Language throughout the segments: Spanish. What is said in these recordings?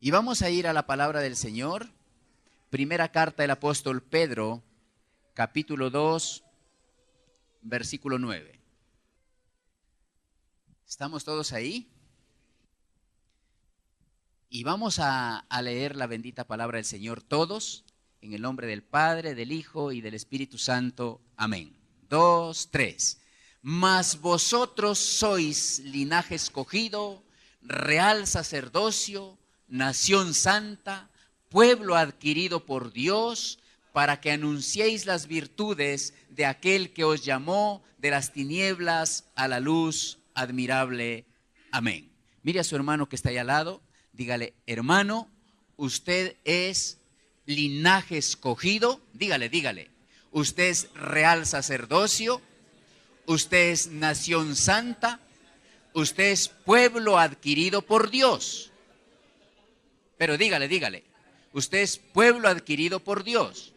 Y vamos a ir a la palabra del Señor. Primera carta del apóstol Pedro, capítulo 2, versículo 9. ¿Estamos todos ahí? Y vamos a leer la bendita palabra del Señor todos, en el nombre del Padre, del Hijo y del Espíritu Santo. Amén. 2, 3. Mas vosotros sois linaje escogido, real sacerdocio, nación santa, pueblo adquirido por Dios, para que anunciéis las virtudes de aquel que os llamó de las tinieblas a la luz admirable. Amén. Mire a su hermano que está ahí al lado, dígale: hermano, usted es linaje escogido. Dígale, usted es real sacerdocio, usted es nación santa, usted es pueblo adquirido por Dios. Pero dígale, usted es pueblo adquirido por Dios.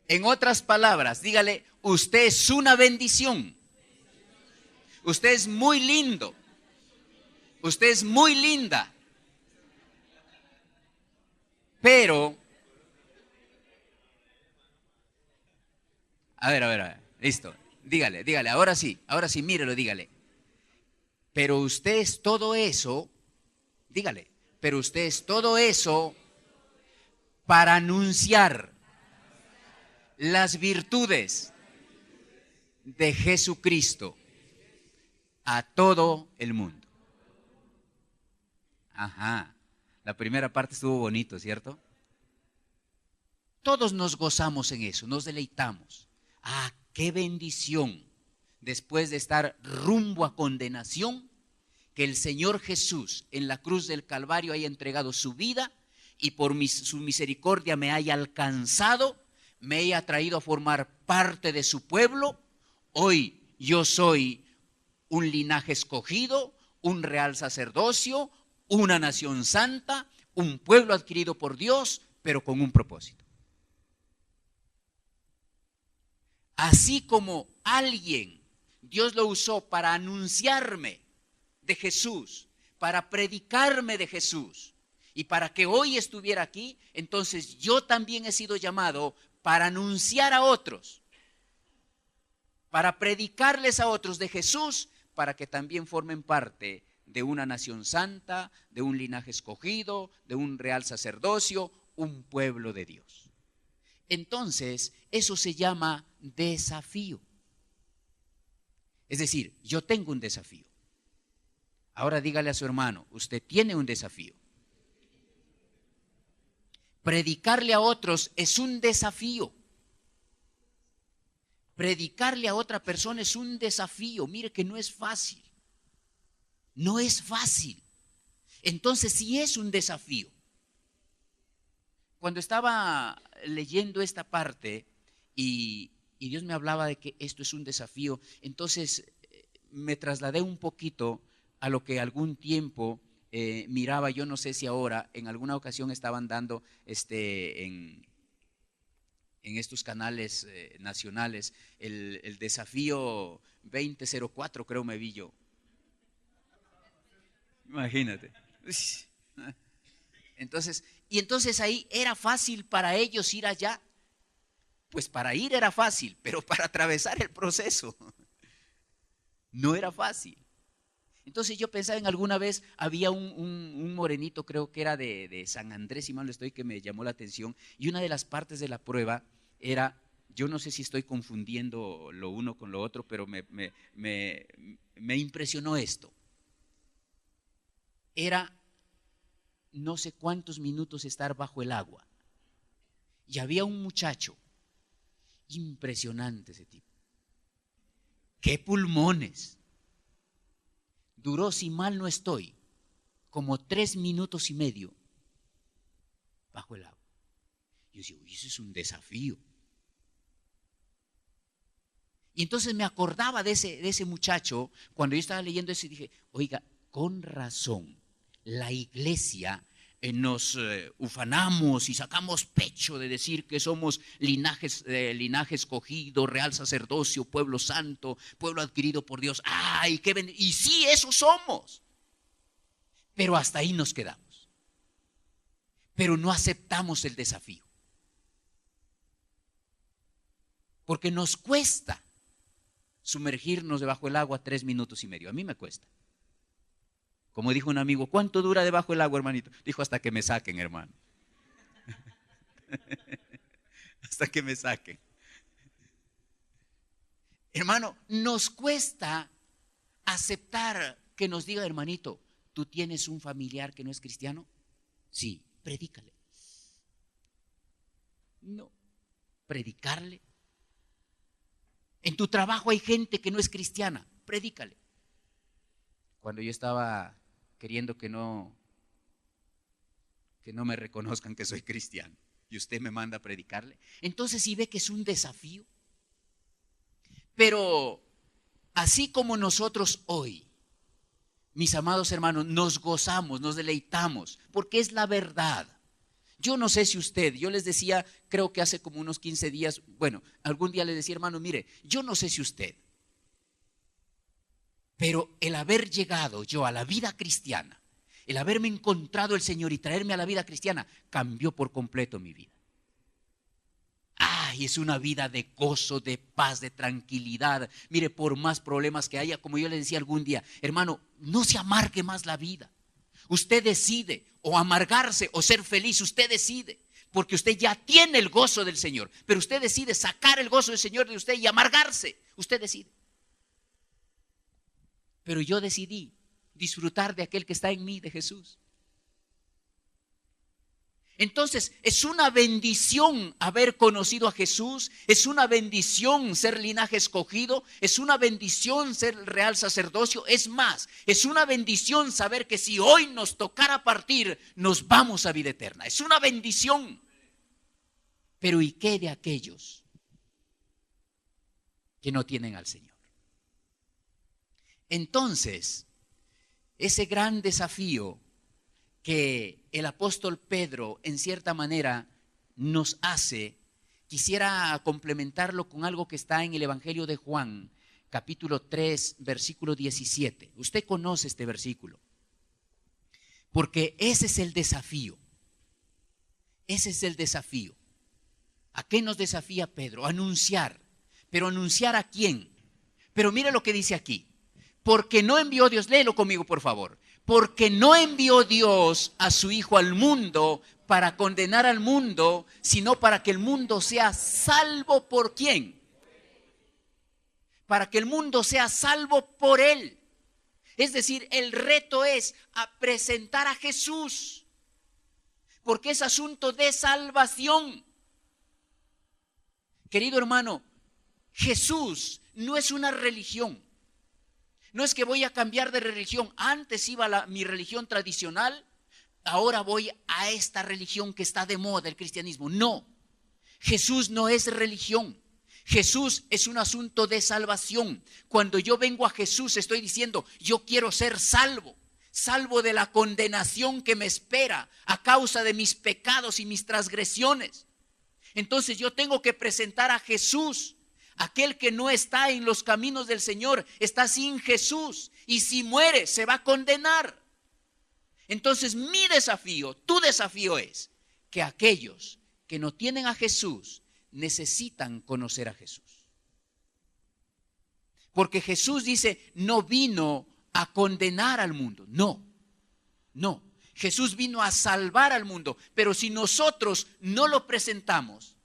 En otras palabras, dígale: usted es una bendición. Usted es muy lindo. Usted es muy linda. Pero, a ver, listo. Dígale, ahora sí, mírelo, dígale. Pero usted es todo eso, dígale, pero usted es todo eso para anunciar las virtudes de Jesucristo a todo el mundo. Ajá, la primera parte estuvo bonito, ¿cierto? Todos nos gozamos en eso, nos deleitamos. Ah, qué bendición, después de estar rumbo a condenación, que el Señor Jesús en la cruz del Calvario haya entregado su vida y por su misericordia me haya alcanzado, me haya traído a formar parte de su pueblo. Hoy yo soy un linaje escogido, un real sacerdocio, una nación santa, un pueblo adquirido por Dios, pero con un propósito. Así como alguien, Dios lo usó para anunciarme de Jesús, para predicarme de Jesús y para que hoy estuviera aquí, entonces yo también he sido llamado para anunciar a otros, para predicarles a otros de Jesús, para que también formen parte de una nación santa, de un linaje escogido, de un real sacerdocio, un pueblo de Dios. Entonces, eso se llama desafío. Es decir, yo tengo un desafío. Ahora dígale a su hermano: usted tiene un desafío. Predicarle a otros es un desafío. Predicarle a otra persona es un desafío. Mire que no es fácil. No es fácil. Entonces sí es un desafío. Cuando estaba leyendo esta parte y Dios me hablaba de que esto es un desafío, entonces me trasladé un poquito a lo que algún tiempo miraba. Yo no sé si ahora, en alguna ocasión estaban dando en estos canales nacionales el desafío 2004, creo me vi yo. Imagínate. Entonces ahí era fácil para ellos ir allá. Pues para ir era fácil, pero para atravesar el proceso no era fácil. Entonces yo pensaba en alguna vez, había un morenito, creo que era de San Andrés, si mal no estoy, que me llamó la atención. Y una de las partes de la prueba era, yo no sé si estoy confundiendo lo uno con lo otro, pero me impresionó esto. Era no sé cuántos minutos estar bajo el agua. Y había un muchacho, impresionante ese tipo. ¡Qué pulmones! Duró, si mal no estoy, como 3 minutos y medio bajo el agua. Yo decía: uy, eso es un desafío. Y entonces me acordaba de ese muchacho cuando yo estaba leyendo eso y dije: oiga, con razón, la iglesia nos ufanamos y sacamos pecho de decir que somos linaje escogido, real sacerdocio, pueblo santo, pueblo adquirido por Dios. ¡Ay, qué bendición! Y sí, eso somos. Pero hasta ahí nos quedamos. Pero no aceptamos el desafío. Porque nos cuesta sumergirnos debajo del agua 3 minutos y medio. A mí me cuesta. Como dijo un amigo, ¿cuánto dura debajo del agua, hermanito? Dijo, hasta que me saquen, hermano. Hasta que me saquen. Hermano, nos cuesta aceptar que nos diga, hermanito, ¿tú tienes un familiar que no es cristiano? Sí, predícale. No, predicarle. En tu trabajo hay gente que no es cristiana, predícale. Cuando yo estaba queriendo que no me reconozcan que soy cristiano y usted me manda a predicarle, entonces sí ve que es un desafío. Pero así como nosotros hoy, mis amados hermanos, nos gozamos, nos deleitamos, porque es la verdad. Yo no sé si usted, yo les decía, creo que hace como unos 15 días, bueno, algún día les decía, hermano, mire, yo no sé si usted, pero el haber llegado yo a la vida cristiana, el haberme encontrado el Señor y traerme a la vida cristiana, cambió por completo mi vida. Ay, es una vida de gozo, de paz, de tranquilidad. Mire, por más problemas que haya, como yo le decía algún día, hermano, no se amargue más la vida. Usted decide o amargarse o ser feliz, usted decide, porque usted ya tiene el gozo del Señor, pero usted decide sacar el gozo del Señor de usted y amargarse, usted decide. Pero yo decidí disfrutar de aquel que está en mí, de Jesús. Entonces, es una bendición haber conocido a Jesús, es una bendición ser linaje escogido, es una bendición ser real sacerdocio, es más, es una bendición saber que si hoy nos tocara partir, nos vamos a vida eterna, es una bendición. Pero ¿y qué de aquellos que no tienen al Señor? Entonces, ese gran desafío que el apóstol Pedro en cierta manera nos hace, quisiera complementarlo con algo que está en el Evangelio de Juan, capítulo 3, versículo 17. Usted conoce este versículo, porque ese es el desafío. Ese es el desafío. ¿A qué nos desafía Pedro? A anunciar. ¿Pero anunciar a quién? Pero mire lo que dice aquí. Porque no envió Dios, léelo conmigo por favor. Porque no envió Dios a su Hijo al mundo para condenar al mundo, sino para que el mundo sea salvo por ¿quién? Para que el mundo sea salvo por Él. Es decir, el reto es a presentar a Jesús, porque es asunto de salvación. Querido hermano, Jesús no es una religión. No es que voy a cambiar de religión. Antes iba a mi religión tradicional, ahora voy a esta religión que está de moda, el cristianismo. No, Jesús no es religión. Jesús es un asunto de salvación. Cuando yo vengo a Jesús estoy diciendo, yo quiero ser salvo. Salvo de la condenación que me espera a causa de mis pecados y mis transgresiones. Entonces yo tengo que presentar a Jesús. Aquel que no está en los caminos del Señor está sin Jesús y si muere se va a condenar. Entonces mi desafío, tu desafío es que aquellos que no tienen a Jesús necesitan conocer a Jesús. Porque Jesús dice, no vino a condenar al mundo, no. Jesús vino a salvar al mundo, pero si nosotros no lo presentamos,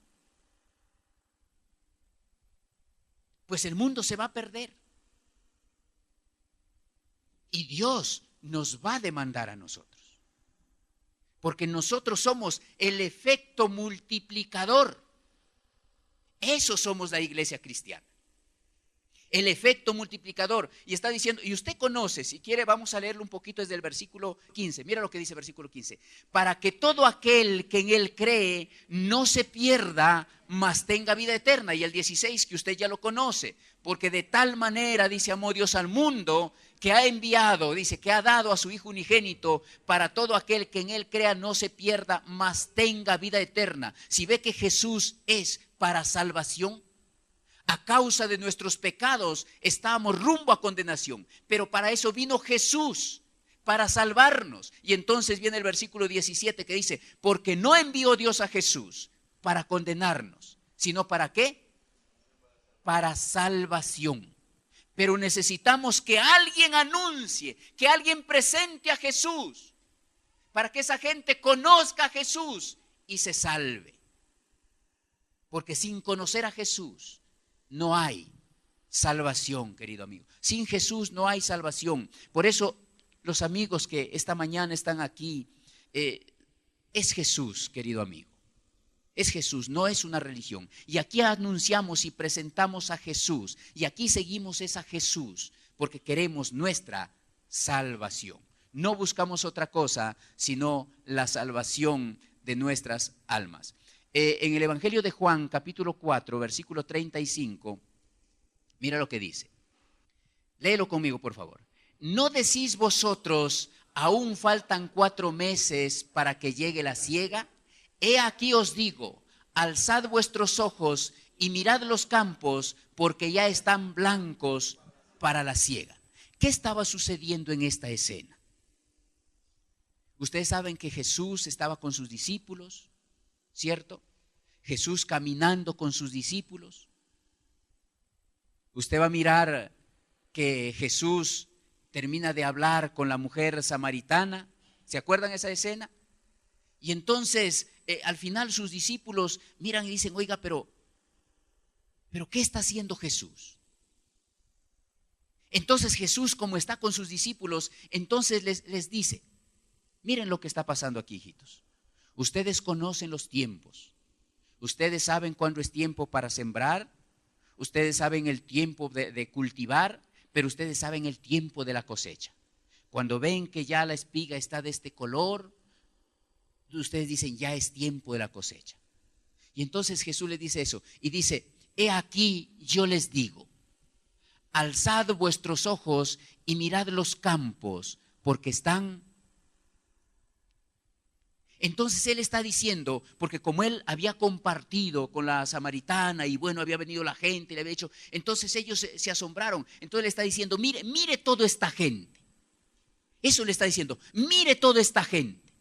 pues el mundo se va a perder. Y Dios nos va a demandar a nosotros. Porque nosotros somos el efecto multiplicador. Eso somos la iglesia cristiana. El efecto multiplicador. Y está diciendo, y usted conoce, si quiere vamos a leerlo un poquito desde el versículo 15. Mira lo que dice el versículo 15. Para que todo aquel que en él cree no se pierda, mas tenga vida eterna. Y el 16 que usted ya lo conoce. Porque de tal manera, dice, amó Dios al mundo, que ha enviado, dice, que ha dado a su Hijo unigénito, para todo aquel que en él crea no se pierda, mas tenga vida eterna. Si ve que Jesús es para salvación, a causa de nuestros pecados estábamos rumbo a condenación, pero para eso vino Jesús, para salvarnos. Y entonces viene el versículo 17 que dice, porque no envió Dios a Jesús para condenarnos, sino ¿para qué? Para salvación. Pero necesitamos que alguien anuncie, que alguien presente a Jesús, para que esa gente conozca a Jesús y se salve. Porque sin conocer a Jesús no hay salvación, querido amigo. Sin Jesús no hay salvación. Por eso los amigos que esta mañana están aquí, es Jesús, querido amigo. Es Jesús, no es una religión. Y aquí anunciamos y presentamos a Jesús. Y aquí seguimos a Jesús porque queremos nuestra salvación. No buscamos otra cosa sino la salvación de nuestras almas. En el Evangelio de Juan, capítulo 4, versículo 35, mira lo que dice. Léelo conmigo, por favor. ¿No decís vosotros, aún faltan 4 meses para que llegue la siega? He aquí os digo, alzad vuestros ojos y mirad los campos, porque ya están blancos para la siega. ¿Qué estaba sucediendo en esta escena? Ustedes saben que Jesús estaba con sus discípulos, ¿cierto? Jesús caminando con sus discípulos. Usted va a mirar que Jesús termina de hablar con la mujer samaritana. ¿Se acuerdan esa escena? Y entonces al final sus discípulos miran y dicen, oiga, pero ¿qué está haciendo Jesús? Entonces Jesús, como está con sus discípulos, entonces les dice, miren lo que está pasando aquí, hijitos. Ustedes conocen los tiempos. Ustedes saben cuándo es tiempo para sembrar. Ustedes saben el tiempo de cultivar, pero ustedes saben el tiempo de la cosecha. Cuando ven que ya la espiga está de este color, ustedes dicen, ya es tiempo de la cosecha. Y entonces Jesús les dice eso y dice, he aquí yo les digo, alzad vuestros ojos y mirad los campos, porque están. Entonces él está diciendo, porque como él había compartido con la samaritana y bueno, había venido la gente y le había dicho, entonces ellos se asombraron. Entonces le está diciendo, mire toda esta gente. Eso le está diciendo, mire toda esta gente.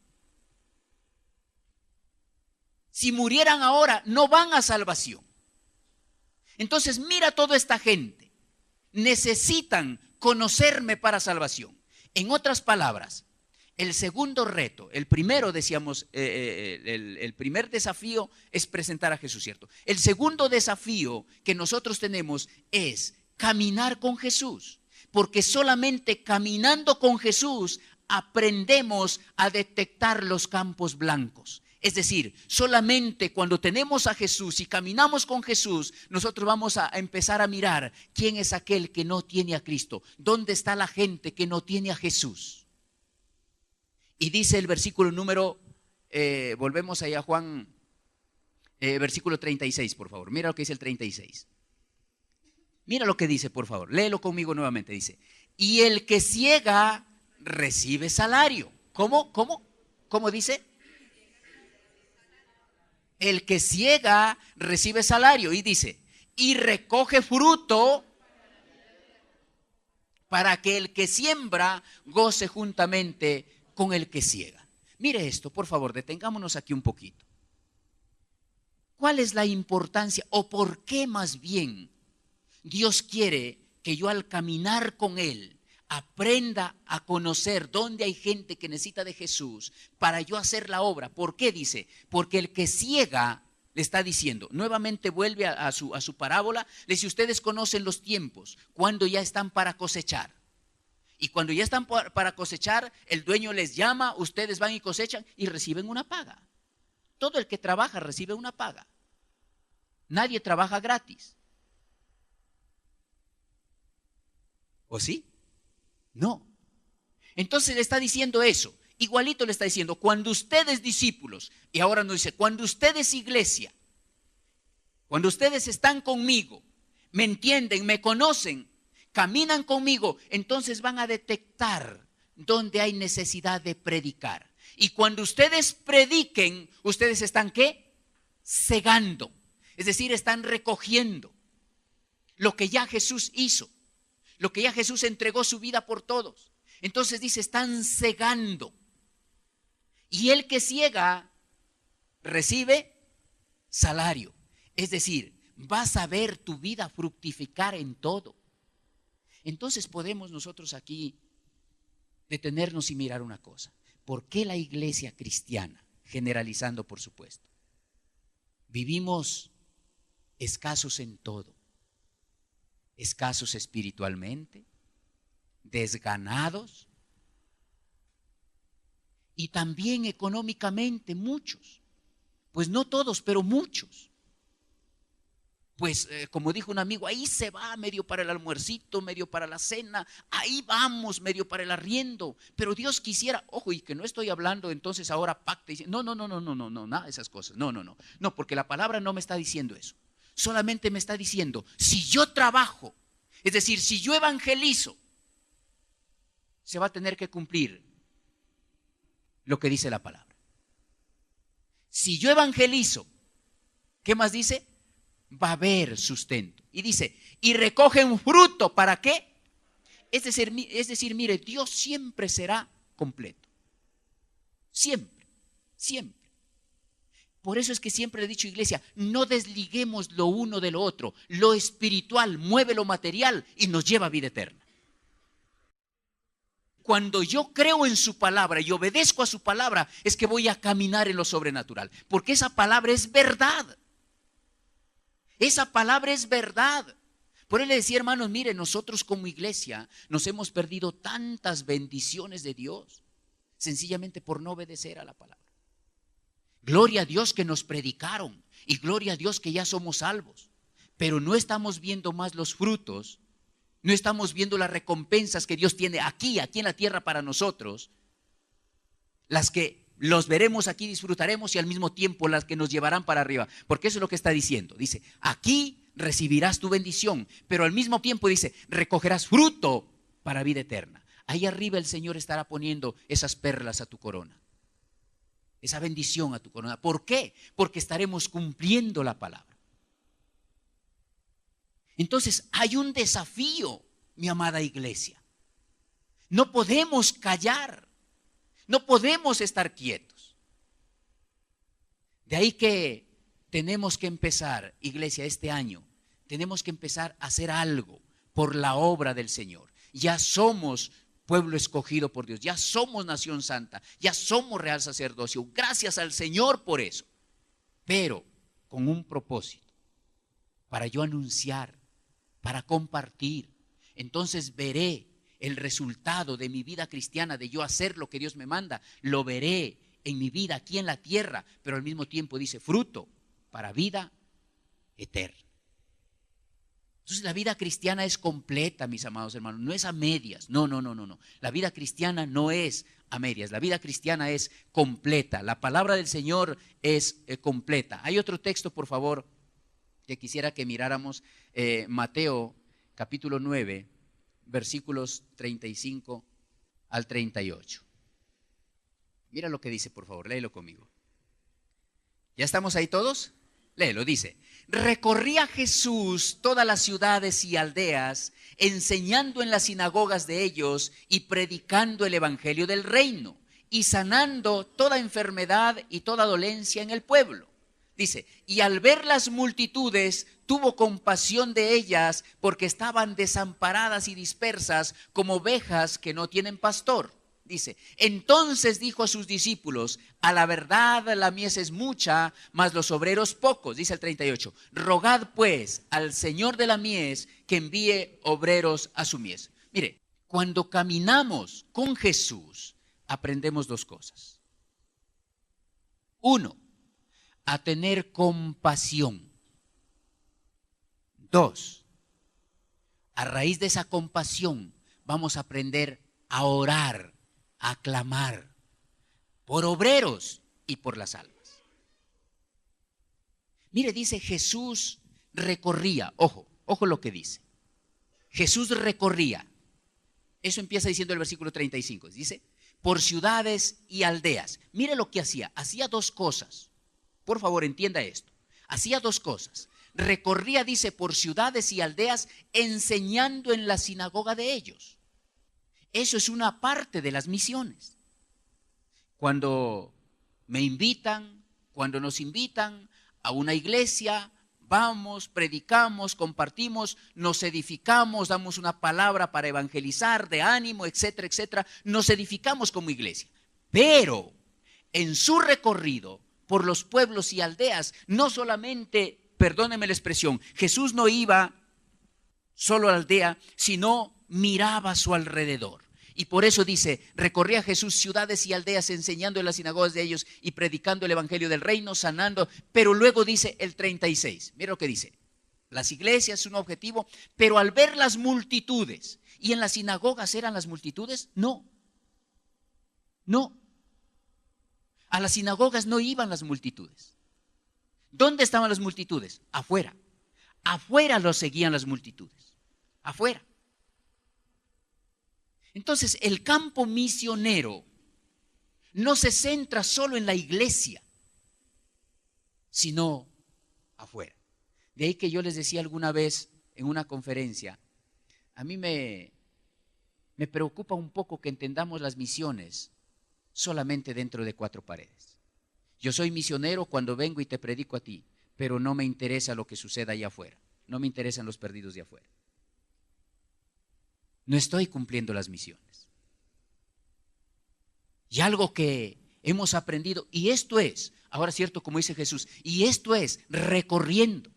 Si murieran ahora, no van a salvación. Entonces mira toda esta gente. Necesitan conocerme para salvación. En otras palabras, el segundo reto, el primero decíamos, el primer desafío es presentar a Jesús, ¿cierto? El segundo desafío que nosotros tenemos es caminar con Jesús, porque solamente caminando con Jesús aprendemos a detectar los campos blancos. Es decir, solamente cuando tenemos a Jesús y caminamos con Jesús, nosotros vamos a empezar a mirar quién es aquel que no tiene a Cristo, dónde está la gente que no tiene a Jesús. Y dice el versículo número, volvemos allá a Juan, versículo 36, por favor. Mira lo que dice el 36. Mira lo que dice, por favor. Léelo conmigo nuevamente. Dice, y el que ciega recibe salario. ¿Cómo? ¿Cómo dice? El que ciega recibe salario. Y dice, y recoge fruto para que el que siembra goce juntamente con el que ciega. Mire esto, por favor, detengámonos aquí un poquito. ¿Cuál es la importancia o por qué más bien Dios quiere que yo al caminar con Él aprenda a conocer dónde hay gente que necesita de Jesús para yo hacer la obra? ¿Por qué dice? Porque el que ciega, le está diciendo, nuevamente vuelve a su parábola, le dice, ustedes conocen los tiempos, cuando ya están para cosechar. Y cuando ya están para cosechar, el dueño les llama, ustedes van y cosechan y reciben una paga. Todo el que trabaja recibe una paga. Nadie trabaja gratis. ¿O sí? No. Entonces le está diciendo eso. Igualito le está diciendo, cuando ustedes discípulos, y ahora nos dice, cuando ustedes iglesia, cuando ustedes están conmigo, me entienden, me conocen, caminan conmigo, entonces van a detectar dónde hay necesidad de predicar. Y cuando ustedes prediquen, ustedes están ¿qué? Segando. Es decir, están recogiendo lo que ya Jesús hizo, lo que ya Jesús entregó su vida por todos. Entonces dice, están cegando. Y el que ciega recibe salario. Es decir, vas a ver tu vida fructificar en todo. Entonces podemos nosotros aquí detenernos y mirar una cosa. ¿Por qué la iglesia cristiana, generalizando por supuesto, vivimos escasos en todo? Escasos espiritualmente, desganados y también económicamente muchos. Pues no todos, pero muchos. Pues como dijo un amigo, ahí se va medio para el almuercito, medio para la cena, ahí vamos medio para el arriendo. Pero Dios quisiera, ojo, y que no estoy hablando entonces ahora pacte. No, nada de esas cosas. No, porque la palabra no me está diciendo eso. Solamente me está diciendo, si yo trabajo, es decir, si yo evangelizo, se va a tener que cumplir lo que dice la palabra. Si yo evangelizo, ¿qué más dice? Va a haber sustento. Y dice, y recogen fruto, ¿para qué? Es decir, mire, Dios siempre será completo. Siempre, siempre. Por eso es que siempre he dicho, iglesia, no desliguemos lo uno de lo otro. Lo espiritual mueve lo material y nos lleva a vida eterna. Cuando yo creo en su palabra y obedezco a su palabra, es que voy a caminar en lo sobrenatural. Porque esa palabra es verdad. Esa palabra es verdad. Por eso le decía, hermanos, mire, nosotros como iglesia nos hemos perdido tantas bendiciones de Dios, sencillamente por no obedecer a la palabra. Gloria a Dios que nos predicaron y gloria a Dios que ya somos salvos, pero no estamos viendo más los frutos, no estamos viendo las recompensas que Dios tiene aquí en la tierra para nosotros, las que los veremos aquí, disfrutaremos y al mismo tiempo las que nos llevarán para arriba, porque eso es lo que está diciendo. Dice, aquí recibirás tu bendición, pero al mismo tiempo dice, recogerás fruto para vida eterna. Ahí arriba el Señor estará poniendo esas perlas a tu corona, esa bendición a tu corona. ¿Por qué? Porque estaremos cumpliendo la palabra. Entonces hay un desafío, mi amada iglesia. No podemos callar, no podemos estar quietos. De ahí que tenemos que empezar, iglesia, este año, tenemos que empezar a hacer algo por la obra del Señor. Ya somos pueblo escogido por Dios, ya somos nación santa, ya somos real sacerdocio. Gracias al Señor por eso, pero con un propósito, para yo anunciar, para compartir. Entonces veré el resultado de mi vida cristiana, de yo hacer lo que Dios me manda, lo veré en mi vida aquí en la tierra, pero al mismo tiempo dice fruto para vida eterna. Entonces la vida cristiana es completa, mis amados hermanos, no es a medias, no. La vida cristiana no es a medias, la vida cristiana es completa, la palabra del Señor es completa. Hay otro texto, por favor, que quisiera que miráramos, Mateo capítulo 9, versículos 35 al 38. Mira lo que dice, por favor, léelo conmigo. ¿Ya estamos ahí todos? Léelo, dice: recorría Jesús todas las ciudades y aldeas, enseñando en las sinagogas de ellos y predicando el evangelio del reino y sanando toda enfermedad y toda dolencia en el pueblo. Dice, y al ver las multitudes, tuvo compasión de ellas porque estaban desamparadas y dispersas como ovejas que no tienen pastor. Dice, entonces dijo a sus discípulos, a la verdad la mies es mucha, mas los obreros pocos. Dice el 38, rogad pues al Señor de la mies que envíe obreros a su mies. Mire, cuando caminamos con Jesús, aprendemos dos cosas. Uno, a tener compasión. Dos, a raíz de esa compasión vamos a aprender a orar, a clamar por obreros y por las almas. Mire, dice Jesús recorría, ojo lo que dice. Jesús recorría. Eso empieza diciendo el versículo 35. Dice, por ciudades y aldeas. Mire lo que hacía. Hacía dos cosas. Por favor, entienda esto. Hacía dos cosas. Recorría, dice, por ciudades y aldeas, enseñando en la sinagoga de ellos. Eso es una parte de las misiones. Cuando me invitan, cuando nos invitan a una iglesia, vamos, predicamos, compartimos, nos edificamos, damos una palabra para evangelizar, de ánimo, etcétera, etcétera. Nos edificamos como iglesia. Pero en su recorrido por los pueblos y aldeas, no solamente, perdónenme la expresión, Jesús no iba solo a la aldea, sino miraba a su alrededor. Y por eso dice, recorría Jesús ciudades y aldeas enseñando en las sinagogas de ellos y predicando el evangelio del reino, sanando. Pero luego dice el 36, mira lo que dice, las iglesias es un objetivo, pero al ver las multitudes, ¿y en las sinagogas eran las multitudes? No, no. A las sinagogas no iban las multitudes. ¿Dónde estaban las multitudes? Afuera. Afuera los seguían las multitudes. Afuera. Entonces, el campo misionero no se centra solo en la iglesia, sino afuera. De ahí que yo les decía alguna vez en una conferencia, a mí me preocupa un poco que entendamos las misiones solamente dentro de 4 paredes. Yo soy misionero cuando vengo y te predico a ti, pero no me interesa lo que suceda allá afuera. No me interesan los perdidos de afuera. No estoy cumpliendo las misiones. Y algo que hemos aprendido, y esto es, ahora cierto, como dice Jesús, y esto es recorriendo.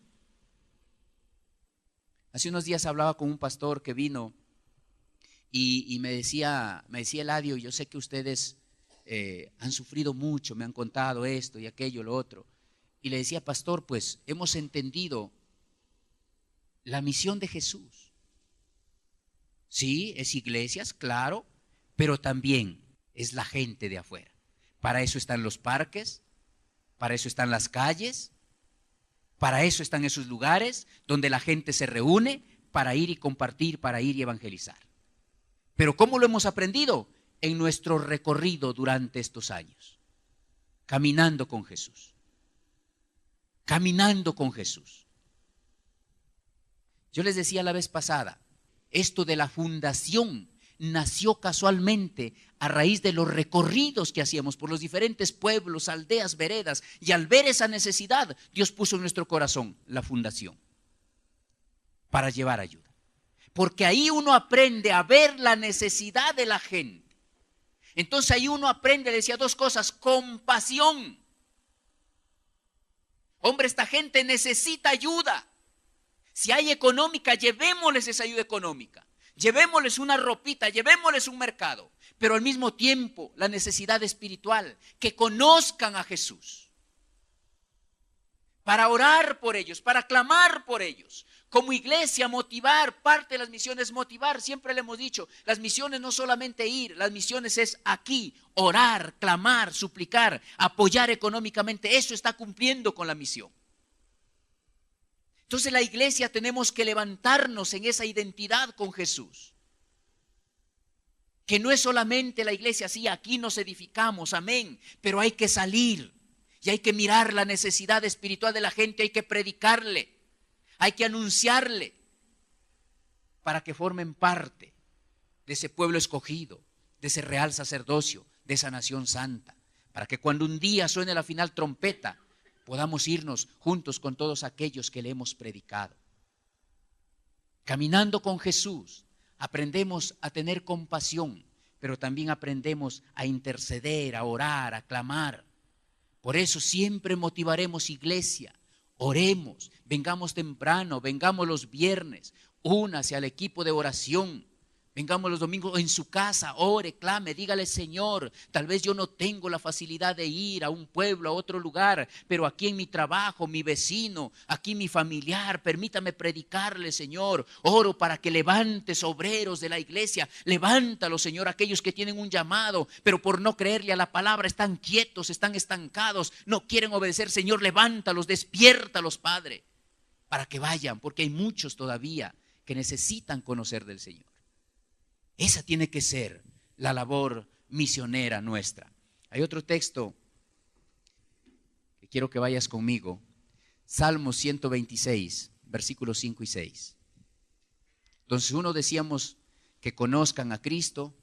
Hace unos días hablaba con un pastor que vino y me decía Eladio, yo sé que ustedes han sufrido mucho, me han contado esto y aquello, lo otro. Y le decía, pastor, pues hemos entendido la misión de Jesús. Sí, es iglesias, claro, pero también es la gente de afuera. Para eso están los parques, para eso están las calles, para eso están esos lugares donde la gente se reúne para ir y compartir, para ir y evangelizar. Pero ¿cómo lo hemos aprendido? En nuestro recorrido durante estos años, caminando con Jesús. Caminando con Jesús. Yo les decía la vez pasada, esto de la fundación nació casualmente a raíz de los recorridos que hacíamos por los diferentes pueblos, aldeas, veredas, y al ver esa necesidad, Dios puso en nuestro corazón la fundación para llevar ayuda. Porque ahí uno aprende a ver la necesidad de la gente. Entonces ahí uno aprende, decía 2 cosas, compasión. Hombre, esta gente necesita ayuda. Si hay económica, llevémosles esa ayuda económica. Llevémosles una ropita, llevémosles un mercado. Pero al mismo tiempo, la necesidad espiritual, que conozcan a Jesús. Para orar por ellos, para clamar por ellos. Como iglesia, motivar, parte de las misiones motivar. Siempre le hemos dicho, las misiones no solamente ir, las misiones es aquí, orar, clamar, suplicar, apoyar económicamente. Eso está cumpliendo con la misión. Entonces la iglesia tenemos que levantarnos en esa identidad con Jesús. Que no es solamente la iglesia, sí, aquí nos edificamos, amén, pero hay que salir y hay que mirar la necesidad espiritual de la gente, hay que predicarle, hay que anunciarle para que formen parte de ese pueblo escogido, de ese real sacerdocio, de esa nación santa, para que cuando un día suene la final trompeta, podamos irnos juntos con todos aquellos que le hemos predicado. Caminando con Jesús, aprendemos a tener compasión, pero también aprendemos a interceder, a orar, a clamar. Por eso siempre motivaremos iglesia, oremos, vengamos temprano, vengamos los viernes, únase al equipo de oración. Vengamos los domingos en su casa, ore, clame, dígale, Señor, tal vez yo no tengo la facilidad de ir a un pueblo, a otro lugar, pero aquí en mi trabajo, mi vecino, aquí mi familiar, permítame predicarle, Señor. Oro para que levantes obreros de la iglesia, levántalos, Señor, aquellos que tienen un llamado, pero por no creerle a la palabra están quietos, están estancados, no quieren obedecer, Señor, levántalos, despiértalos, Padre, para que vayan, porque hay muchos todavía que necesitan conocer del Señor. Esa tiene que ser la labor misionera nuestra. Hay otro texto que quiero que vayas conmigo. Salmos 126, versículos 5 y 6. Entonces decíamos que conozcan a Cristo,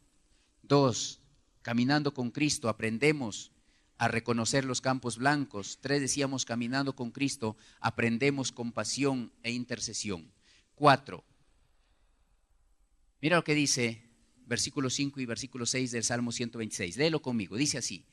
2, caminando con Cristo aprendemos a reconocer los campos blancos. 3, decíamos, caminando con Cristo aprendemos compasión e intercesión. 4, mira lo que dice versículo 5 y versículo 6 del Salmo 126. Léelo conmigo, dice así: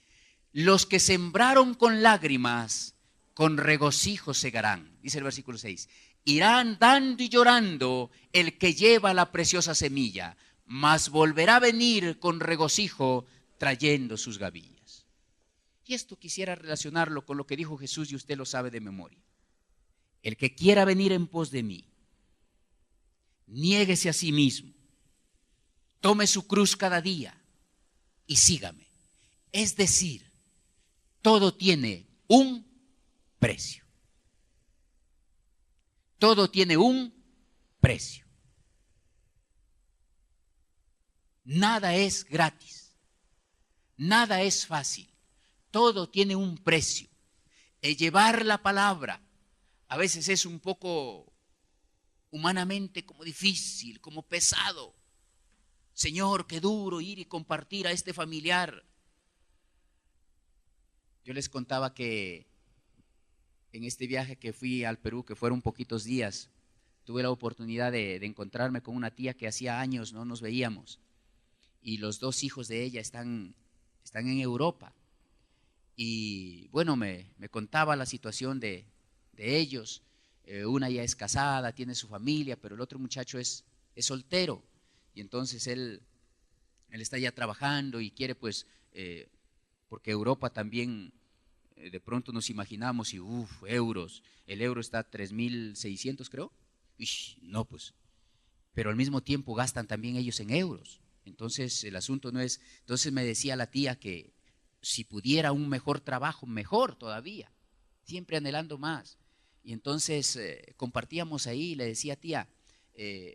los que sembraron con lágrimas, con regocijo segarán. Dice el versículo 6: irán dando y llorando el que lleva la preciosa semilla, mas volverá a venir con regocijo trayendo sus gavillas. Y esto quisiera relacionarlo con lo que dijo Jesús, y usted lo sabe de memoria. El que quiera venir en pos de mí, niéguese a sí mismo, tome su cruz cada día y sígame. Es decir, todo tiene un precio. Todo tiene un precio. Nada es gratis. Nada es fácil. Todo tiene un precio. El llevar la palabra a veces es un poco humanamente como difícil, como pesado. Señor, qué duro ir y compartir a este familiar. Yo les contaba que en este viaje que fui al Perú, que fueron poquitos días, tuve la oportunidad de encontrarme con una tía que hacía años no nos veíamos, y los 2 hijos de ella están en Europa. Y bueno, me contaba la situación de ellos. Una ya es casada, tiene su familia, pero el otro muchacho es soltero, y entonces él está ya trabajando y quiere pues, porque Europa también, de pronto nos imaginamos y euros, el euro está a 3.600 creo. No pues, pero al mismo tiempo gastan también ellos en euros. Entonces el asunto no es, entonces me decía la tía que si pudiera un mejor trabajo, mejor todavía, siempre anhelando más. Y entonces compartíamos ahí, le decía: tía,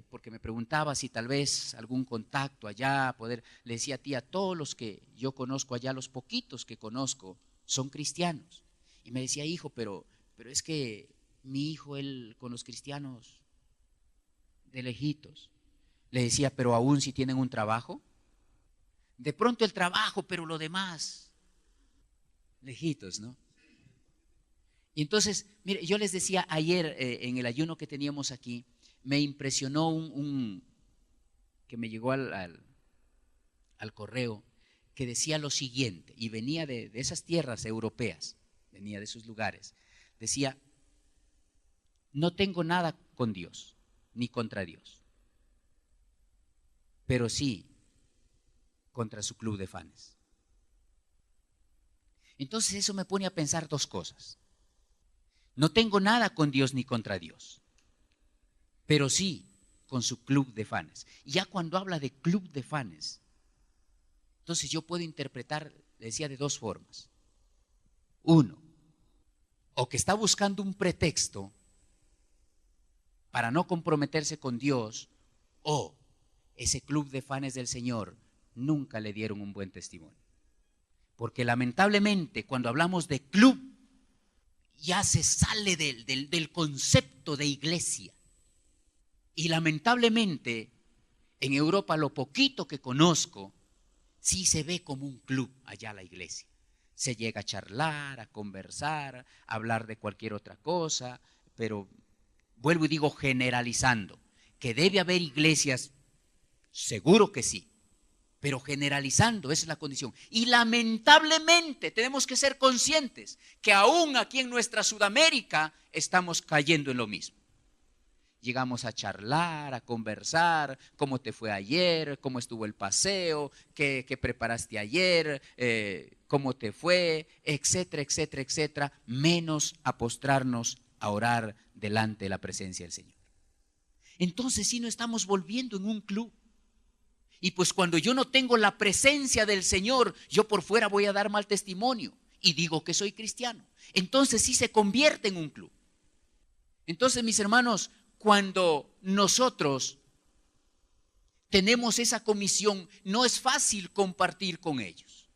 porque me preguntaba si tal vez algún contacto allá, le decía: tía, todos los que yo conozco allá, los poquitos que conozco, son cristianos. Y me decía: hijo, pero es que mi hijo, él con los cristianos de lejitos. Le decía: pero aún si tienen un trabajo, de pronto el trabajo, pero lo demás, lejitos, ¿no? Y entonces, mire, yo les decía ayer en el ayuno que teníamos aquí, me impresionó un que me llegó al correo, que decía lo siguiente, y venía de esas tierras europeas, venía de esos lugares. Decía: no tengo nada con Dios, ni contra Dios, pero sí contra su club de fans. Entonces eso me pone a pensar 2 cosas. No tengo nada con Dios ni contra Dios, pero sí con su club de fans. Y ya cuando habla de club de fans, entonces yo puedo interpretar, le decía, de 2 formas. 1, o que está buscando un pretexto para no comprometerse con Dios, o ese club de fans del Señor nunca le dieron un buen testimonio. Porque lamentablemente cuando hablamos de club, ya se sale del concepto de iglesia. Y lamentablemente en Europa, lo poquito que conozco, sí se ve como un club allá la iglesia. Se llega a charlar, a conversar, a hablar de cualquier otra cosa, pero vuelvo y digo, generalizando, que debe haber iglesias, seguro que sí, pero generalizando, esa es la condición. Y lamentablemente tenemos que ser conscientes que aún aquí en nuestra Sudamérica estamos cayendo en lo mismo. Llegamos a charlar, a conversar, cómo te fue ayer, cómo estuvo el paseo, qué preparaste ayer, cómo te fue, etcétera, etcétera, etcétera, menos a postrarnos a orar delante de la presencia del Señor. Entonces sí nos estamos volviendo en un club. Y pues cuando yo no tengo la presencia del Señor, yo por fuera voy a dar mal testimonio y digo que soy cristiano. Entonces sí se convierte en un club. Entonces, mis hermanos, cuando nosotros tenemos esa comisión, no es fácil compartir con ellos.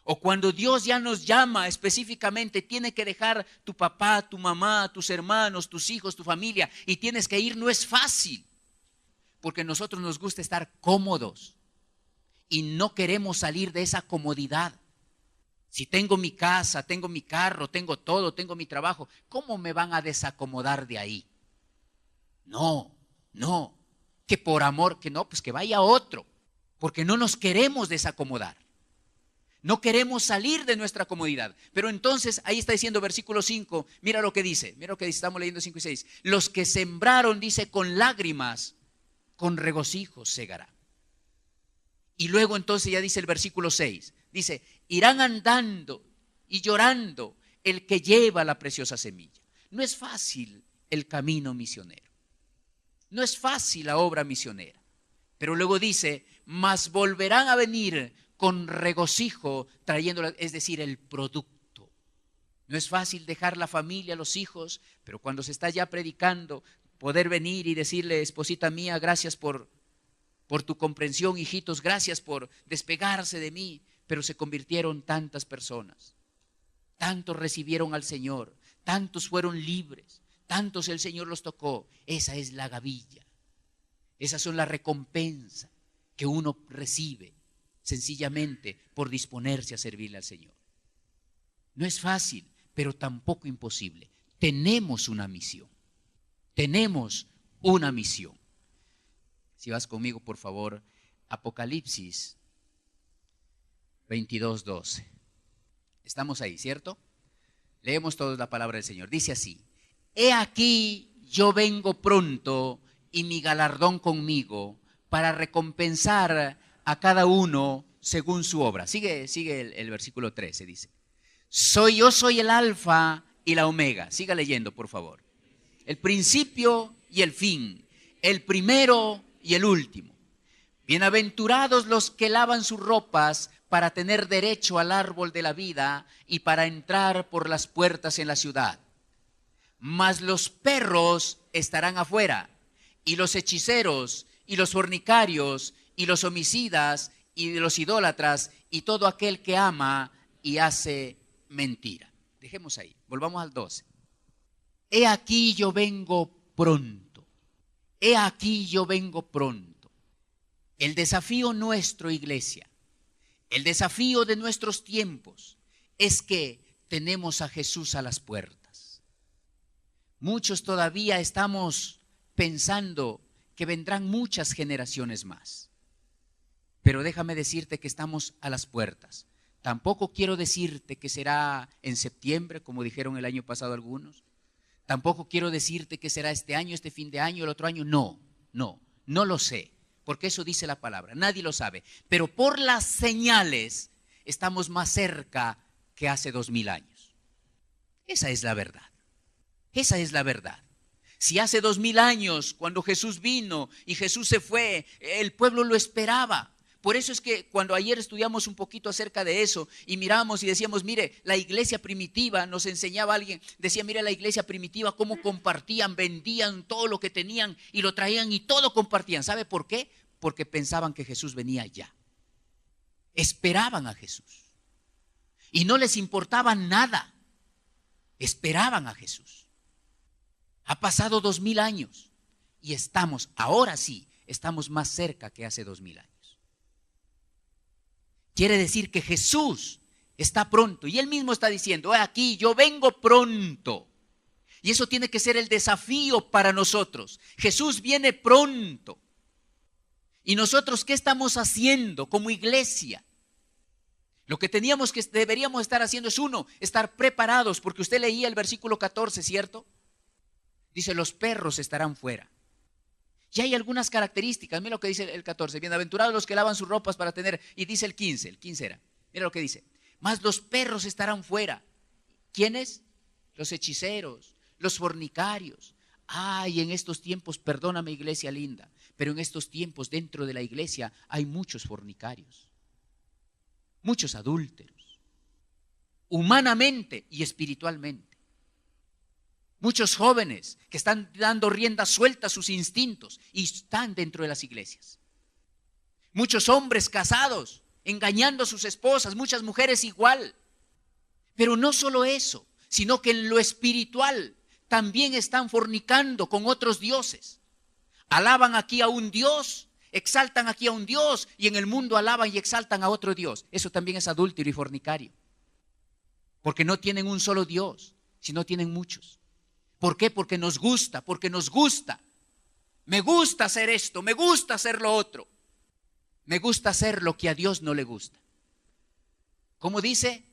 O cuando Dios ya nos llama específicamente, tiene que dejar tu papá, tu mamá, tus hermanos, tus hijos, tu familia, y tienes que ir, no es fácil. Porque a nosotros nos gusta estar cómodos y no queremos salir de esa comodidad. Si tengo mi casa, tengo mi carro, tengo todo, tengo mi trabajo, ¿cómo me van a desacomodar de ahí? No, no, que por amor, que no, pues que vaya otro, porque no nos queremos desacomodar. No queremos salir de nuestra comodidad. Pero entonces, ahí está diciendo versículo 5, mira lo que dice, estamos leyendo 5 y 6. Los que sembraron, dice, con lágrimas, con regocijo segará. Y luego entonces ya dice el versículo 6, dice, irán andando y llorando el que lleva la preciosa semilla. No es fácil el camino misionero. No es fácil la obra misionera. Pero luego dice, mas volverán a venir con regocijo trayéndola, es decir, el producto. No es fácil dejar la familia, los hijos, pero cuando se está ya predicando, poder venir y decirle, esposita mía, gracias por tu comprensión, hijitos, gracias por despegarse de mí. Pero se convirtieron tantas personas, tantos recibieron al Señor, tantos fueron libres, tantos el Señor los tocó. Esa es la gavilla, esas son las recompensas que uno recibe sencillamente por disponerse a servirle al Señor. No es fácil, pero tampoco imposible. Tenemos una misión, tenemos una misión. Si vas conmigo, por favor, Apocalipsis 22:12. Estamos ahí, ¿cierto? Leemos todos la palabra del Señor. Dice así: he aquí yo vengo pronto y mi galardón conmigo para recompensar a cada uno según su obra. Sigue el versículo 13, dice: yo soy el alfa y la omega. Siga leyendo, por favor. El principio y el fin, el primero y el último. Bienaventurados los que lavan sus ropas para tener derecho al árbol de la vida y para entrar por las puertas en la ciudad. Mas los perros estarán afuera, y los hechiceros, y los fornicarios, y los homicidas, y los idólatras, y todo aquel que ama y hace mentira. Dejemos ahí, volvamos al 12. He aquí yo vengo pronto. He aquí yo vengo pronto. El desafío nuestro, iglesia, el desafío de nuestros tiempos es que tenemos a Jesús a las puertas. Muchos todavía estamos pensando que vendrán muchas generaciones más. Pero déjame decirte que estamos a las puertas. Tampoco quiero decirte que será en septiembre, como dijeron el año pasado algunos. Tampoco quiero decirte que será este año, este fin de año, el otro año. No lo sé, porque eso dice la palabra, nadie lo sabe. Pero por las señales estamos más cerca que hace 2000 años. Esa es la verdad, esa es la verdad. Si hace 2000 años, cuando Jesús vino y Jesús se fue, el pueblo lo esperaba. Por eso es que cuando ayer estudiamos un poquito acerca de eso y miramos y decíamos, mire, la iglesia primitiva, nos enseñaba alguien, decía, mire la iglesia primitiva cómo compartían, vendían todo lo que tenían y lo traían y todo compartían. ¿Sabe por qué? Porque pensaban que Jesús venía ya. Esperaban a Jesús y no les importaba nada. Esperaban a Jesús. Ha pasado 2000 años y estamos, ahora sí, estamos más cerca que hace 2000 años. Quiere decir que Jesús está pronto y Él mismo está diciendo, aquí yo vengo pronto. Y eso tiene que ser el desafío para nosotros. Jesús viene pronto. ¿Y nosotros qué estamos haciendo como iglesia? Lo que deberíamos estar haciendo es estar preparados, porque usted leía el versículo 14, ¿cierto? Dice, los perros estarán fuera. Y hay algunas características, mira lo que dice el 14, bienaventurados los que lavan sus ropas para tener, y dice el 15 era, mira lo que dice, mas los perros estarán fuera. ¿Quiénes? Los hechiceros, los fornicarios. Y en estos tiempos, perdóname iglesia linda, pero en estos tiempos dentro de la iglesia hay muchos fornicarios, muchos adúlteros, humanamente y espiritualmente. Muchos jóvenes que están dando rienda suelta a sus instintos y están dentro de las iglesias. Muchos hombres casados engañando a sus esposas, muchas mujeres igual. Pero no solo eso, sino que en lo espiritual también están fornicando con otros dioses. Alaban aquí a un Dios exaltan aquí a un Dios y en el mundo alaban y exaltan a otro Dios. Eso también es adúltero y fornicario. Porque no tienen un solo Dios, sino tienen muchos. ¿Por qué? Porque nos gusta, Me gusta hacer esto, me gusta hacer lo otro. Me gusta hacer lo que a Dios no le gusta. ¿Cómo dice?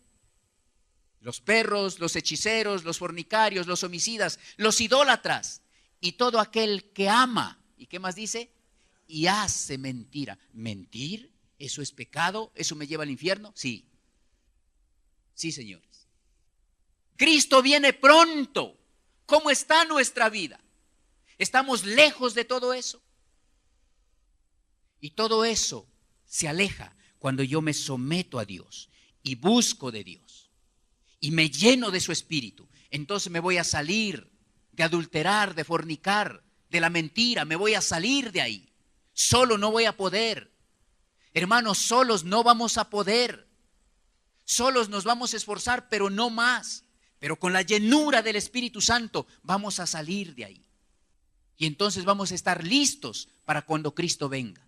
Los perros, los hechiceros, los fornicarios, los homicidas, los idólatras y todo aquel que ama. ¿Y qué más dice? Y hace mentira. ¿Mentir? ¿Eso es pecado? ¿Eso me lleva al infierno? Sí. Sí, señores. Cristo viene pronto. ¿Cómo está nuestra vida? ¿Estamos lejos de todo eso? Y todo eso se aleja cuando yo me someto a Dios y busco de Dios y me lleno de su espíritu. Entonces me voy a salir de adulterar, de fornicar, de la mentira. Me voy a salir de ahí. Solo no voy a poder. Hermanos, solos no vamos a poder. Solos nos vamos a esforzar, pero no más. Pero con la llenura del Espíritu Santo vamos a salir de ahí. Y entonces vamos a estar listos para cuando Cristo venga.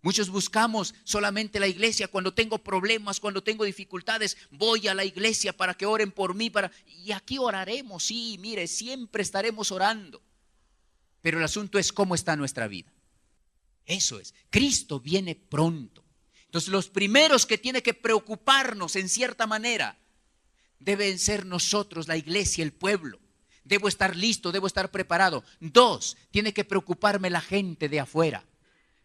Muchos buscamos solamente la iglesia cuando tengo problemas, cuando tengo dificultades. Voy a la iglesia para que oren por mí. Y aquí oraremos, sí, mire, siempre estaremos orando. Pero el asunto es cómo está nuestra vida. Eso es, Cristo viene pronto. Entonces los primeros que tiene que preocuparnos en cierta manera deben ser nosotros, la iglesia, el pueblo. Debo estar listo, debo estar preparado. 2, tiene que preocuparme la gente de afuera.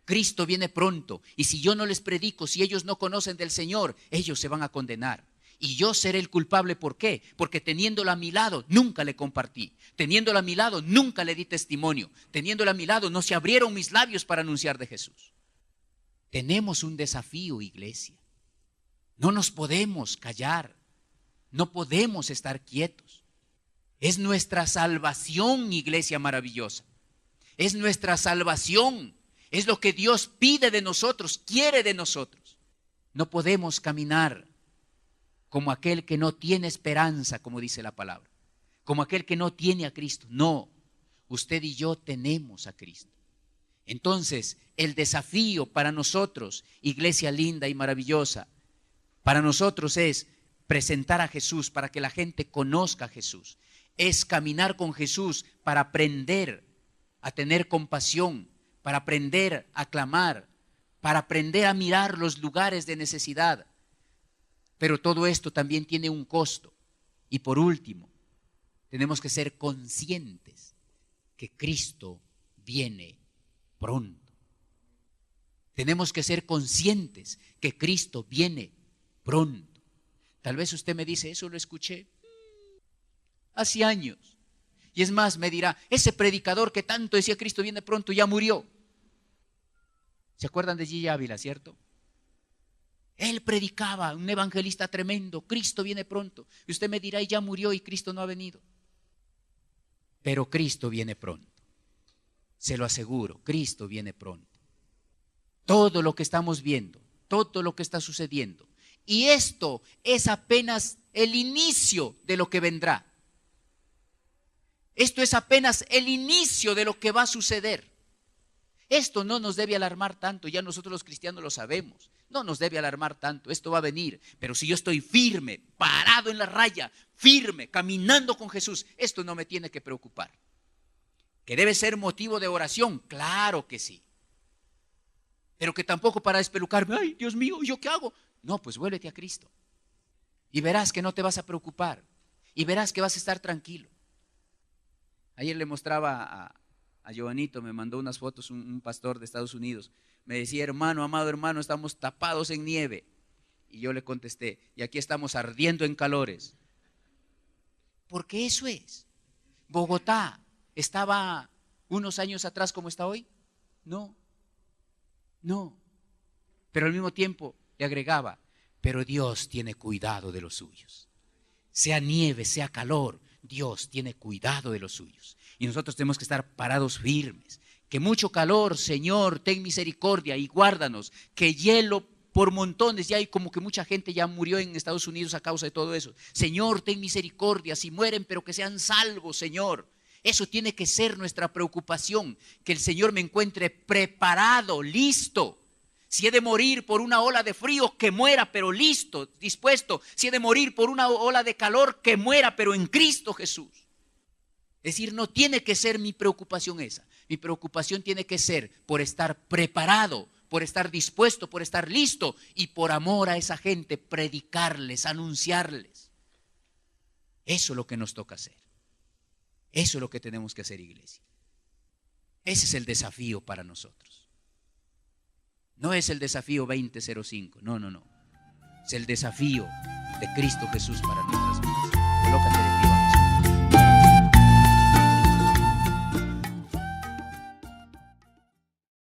Cristo viene pronto y si yo no les predico, si ellos no conocen del Señor, ellos se van a condenar. Y yo seré el culpable, ¿por qué? Porque teniéndolo a mi lado, nunca le compartí. Teniéndolo a mi lado, nunca le di testimonio. Teniéndolo a mi lado, no se abrieron mis labios para anunciar de Jesús. Tenemos un desafío, iglesia. No nos podemos callar. No podemos estar quietos. Es nuestra salvación, iglesia maravillosa. Es nuestra salvación. Es lo que Dios pide de nosotros, quiere de nosotros. No podemos caminar como aquel que no tiene esperanza, como dice la palabra. Como aquel que no tiene a Cristo. No, usted y yo tenemos a Cristo. Entonces, el desafío para nosotros, iglesia linda y maravillosa, para nosotros es presentar a Jesús para que la gente conozca a Jesús. Es caminar con Jesús para aprender a tener compasión, para aprender a clamar, para aprender a mirar los lugares de necesidad. Pero todo esto también tiene un costo. Y por último, tenemos que ser conscientes que Cristo viene pronto. Tenemos que ser conscientes que Cristo viene pronto. Tal vez usted me dice, eso lo escuché hace años. Y es más, me dirá, ese predicador que tanto decía Cristo viene pronto ya murió. ¿Se acuerdan de Gigi Ávila, cierto? Él predicaba, un evangelista tremendo, Cristo viene pronto. Y usted me dirá, y ya murió y Cristo no ha venido. Pero Cristo viene pronto. Se lo aseguro, Cristo viene pronto. Todo lo que estamos viendo, todo lo que está sucediendo. Y esto es apenas el inicio de lo que vendrá. Esto es apenas el inicio de lo que va a suceder. Esto no nos debe alarmar tanto, ya nosotros los cristianos lo sabemos. No nos debe alarmar tanto, esto va a venir. Pero si yo estoy firme, parado en la raya, firme, caminando con Jesús, esto no me tiene que preocupar. ¿Que debe ser motivo de oración? Claro que sí. Pero que tampoco para despelucarme, ay, Dios mío, ¿yo qué hago? No, pues vuélvete a Cristo. Y verás que no te vas a preocupar. Y verás que vas a estar tranquilo. Ayer le mostraba a Giovanito, me mandó unas fotos, un pastor de Estados Unidos. Me decía, hermano, amado hermano, estamos tapados en nieve. Y yo le contesté, y aquí estamos ardiendo en calores. Porque eso es. Bogotá estaba unos años atrás como está hoy. No. Pero al mismo tiempo le agregaba, pero Dios tiene cuidado de los suyos. Sea nieve, sea calor, Dios tiene cuidado de los suyos. Y nosotros tenemos que estar parados firmes. Que mucho calor, Señor, ten misericordia y guárdanos. Que hielo por montones, ya hay como que mucha gente ya murió en Estados Unidos a causa de todo eso. Señor, ten misericordia, si mueren, pero que sean salvos, Señor. Eso tiene que ser nuestra preocupación, que el Señor me encuentre preparado, listo. Si he de morir por una ola de frío, que muera, pero listo, dispuesto. Si he de morir por una ola de calor, que muera, pero en Cristo Jesús. Es decir, no tiene que ser mi preocupación esa. Mi preocupación tiene que ser por estar preparado, por estar dispuesto, por estar listo y por amor a esa gente, predicarles, anunciarles. Eso es lo que nos toca hacer. Eso es lo que tenemos que hacer, iglesia. Ese es el desafío para nosotros. No es el desafío 2005, no. Es el desafío de Cristo Jesús para nuestras vidas. Colócate de pie.